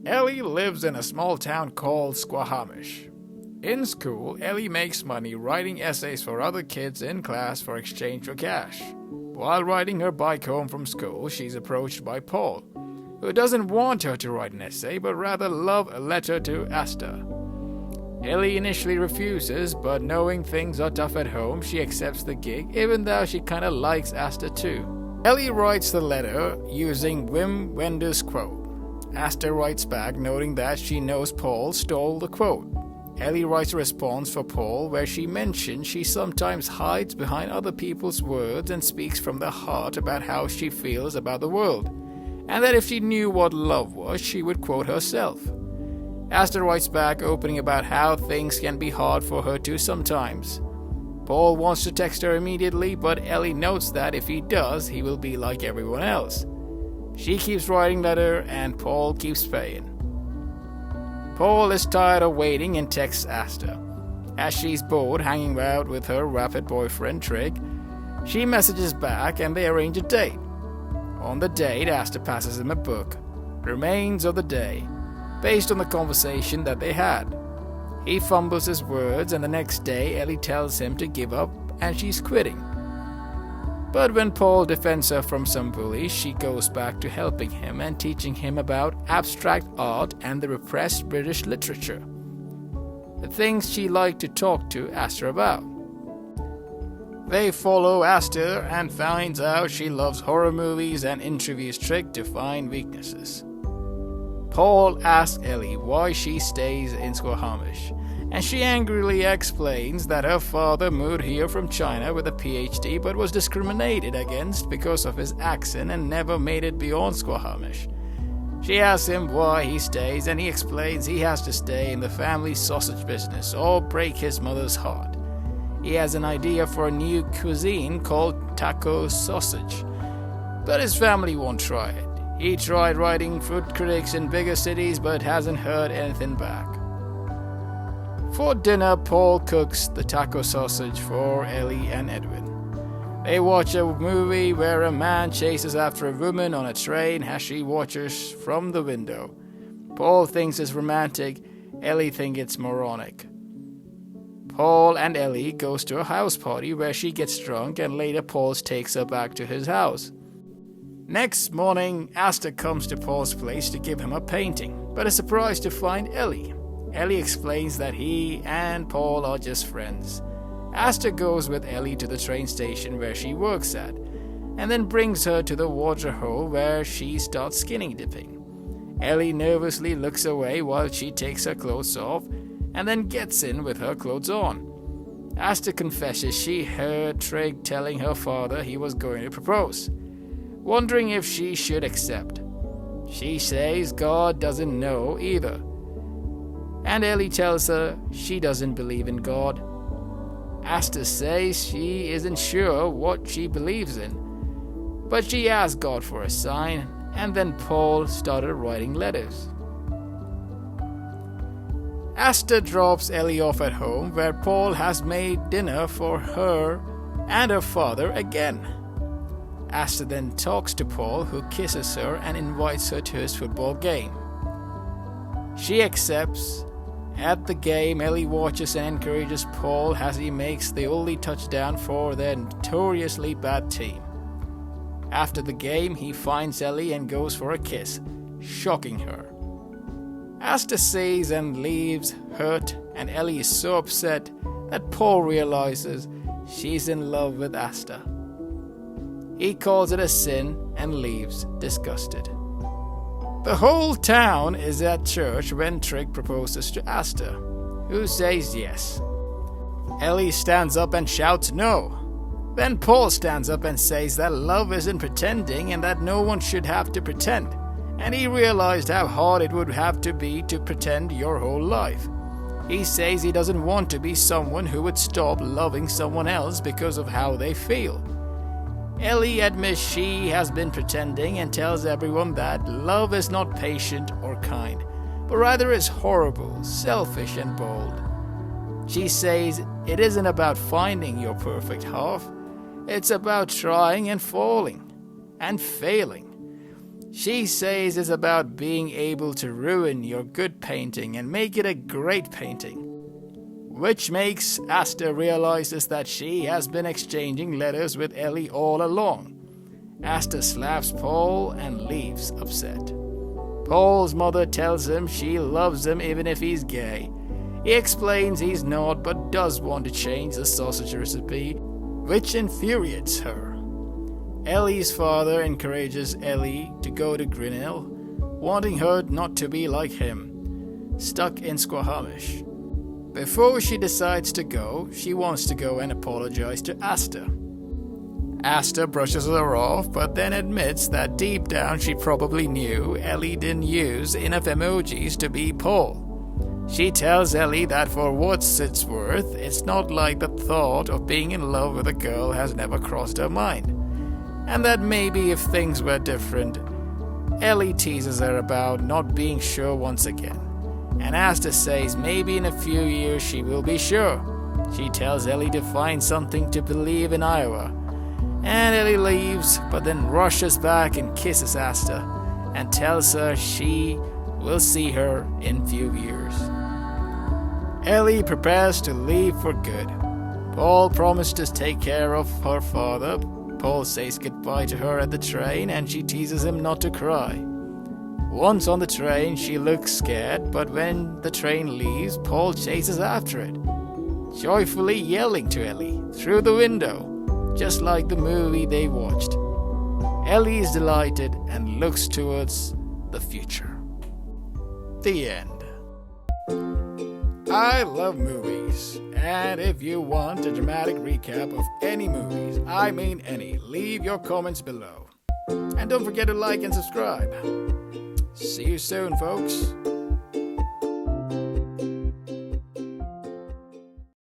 Ellie lives in a small town called Squahamish. In school, Ellie makes money writing essays for other kids in class for exchange for cash. While riding her bike home from school, she's approached by Paul, who doesn't want her to write an essay but rather love a letter to Asta. Ellie initially refuses, but knowing things are tough at home, she accepts the gig, even though she kinda likes Asta too. Ellie writes the letter using Wim Wenders' quote. Asta writes back, noting that she knows Paul stole the quote. Ellie writes a response for Paul where she mentions she sometimes hides behind other people's words and speaks from the heart about how she feels about the world, and that if she knew what love was, she would quote herself. Asta writes back, opening about how things can be hard for her too sometimes. Paul wants to text her immediately, but Ellie notes that if he does, he will be like everyone else. She keeps writing letter and Paul keeps paying. Paul is tired of waiting and texts Asta. As she's bored hanging out with her rapid boyfriend Trig, she messages back and they arrange a date. On the date, Asta passes him a book, Remains of the Day, based on the conversation that they had. He fumbles his words and the next day Ellie tells him to give up and she's quitting. But when Paul defends her from some bullies, she goes back to helping him and teaching him about abstract art and the repressed British literature, the things she liked to talk to Asta about. They follow Asta and finds out she loves horror movies and interviews Trig to find weaknesses. Paul asks Ellie why she stays in Squahamish, and she angrily explains that her father moved here from China with a PhD but was discriminated against because of his accent and never made it beyond Squahamish. She asks him why he stays and he explains he has to stay in the family sausage business or break his mother's heart. He has an idea for a new cuisine called taco sausage, but his family won't try it. He tried writing food critics in bigger cities but hasn't heard anything back. For dinner, Paul cooks the taco sausage for Ellie and Edwin. They watch a movie where a man chases after a woman on a train as she watches from the window. Paul thinks it's romantic, Ellie thinks it's moronic. Paul and Ellie goes to a house party where she gets drunk and later Paul takes her back to his house. Next morning, Asta comes to Paul's place to give him a painting, but is surprised to find Ellie. Ellie explains that he and Paul are just friends. Asta goes with Ellie to the train station where she works at, and then brings her to the water hole where she starts skinny dipping. Ellie nervously looks away while she takes her clothes off, and then gets in with her clothes on. Asta confesses she heard Trig telling her father he was going to propose, wondering if she should accept. She says God doesn't know either, and Ellie tells her she doesn't believe in God. Asta says she isn't sure what she believes in, but she asked God for a sign, and then Paul started writing letters. Asta drops Ellie off at home where Paul has made dinner for her and her father again. Asta then talks to Paul, who kisses her and invites her to his football game. She accepts. At the game, Ellie watches and encourages Paul as he makes the only touchdown for their notoriously bad team. After the game, he finds Ellie and goes for a kiss, shocking her. Asta sees and leaves, hurt, and Ellie is so upset that Paul realizes she's in love with Asta. He calls it a sin and leaves, disgusted. The whole town is at church when Trig proposes to Asta, who says yes. Ellie stands up and shouts no. Then Paul stands up and says that love isn't pretending and that no one should have to pretend, and he realized how hard it would have to be to pretend your whole life. He says he doesn't want to be someone who would stop loving someone else because of how they feel. Ellie admits she has been pretending and tells everyone that love is not patient or kind, but rather is horrible, selfish, and bold. She says it isn't about finding your perfect half, it's about trying and falling and failing. She says it's about being able to ruin your good painting and make it a great painting. Which makes Asta realizes that she has been exchanging letters with Ellie all along. Asta slaps Paul and leaves upset. Paul's mother tells him she loves him even if he's gay. He explains he's not but does want to change the sausage recipe, which infuriates her. Ellie's father encourages Ellie to go to Grinnell, wanting her not to be like him, stuck in Squamish. Before she decides to go, she wants to go and apologize to Asta. Asta brushes her off, but then admits that deep down she probably knew Ellie didn't use enough emojis to be Paul. She tells Ellie that for what it's worth, it's not like the thought of being in love with a girl has never crossed her mind, and that maybe if things were different. Ellie teases her about not being sure once again, and Asta says maybe in a few years she will be sure. She tells Ellie to find something to believe in Iowa, and Ellie leaves, but then rushes back and kisses Asta, and tells her she will see her in few years. Ellie prepares to leave for good. Paul promised to take care of her father. Paul says goodbye to her at the train, and she teases him not to cry. Once on the train, she looks scared, but when the train leaves, Paul chases after it, joyfully yelling to Ellie through the window, just like the movie they watched. Ellie is delighted and looks towards the future. The end. I love movies, and if you want a dramatic recap of any movies, I mean any, leave your comments below. And don't forget to like and subscribe. See you soon, folks.